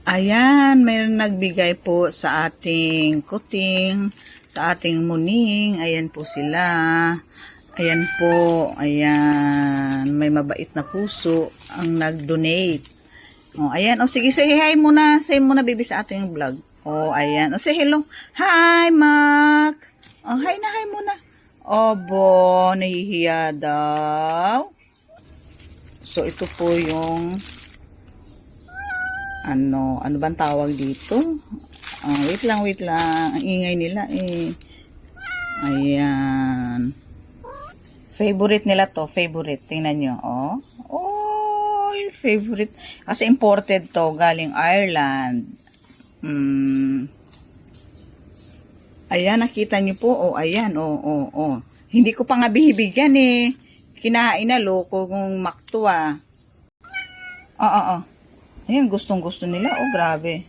Ayan, may nagbigay po sa ating kuting, sa ating muning. Ayan po sila. Ayan po, ayan. May mabait na puso ang nag-donate. Oh, ayan. Oh, sige, say hi muna. Say muna, baby, sa ating vlog. Oh, ayan. Oh, say hello. Hi, Mac. Oh, hi na, hi muna. Obo, nahihiya daw. So, ito po yung ano bang tawag dito? Wait lang. Ang ingay nila eh. Ayan. Favorite nila to. Favorite. Tingnan nyo. Oh. Oh, favorite. Kasi imported to. Galing Ireland. Ayan, nakita nyo po. Oh, ayan. Oh. Hindi ko pa nga bihibigyan eh. Kinain na loko kung makto ah. Oo. Ayan, gustong gusto nila. Oh, grabe.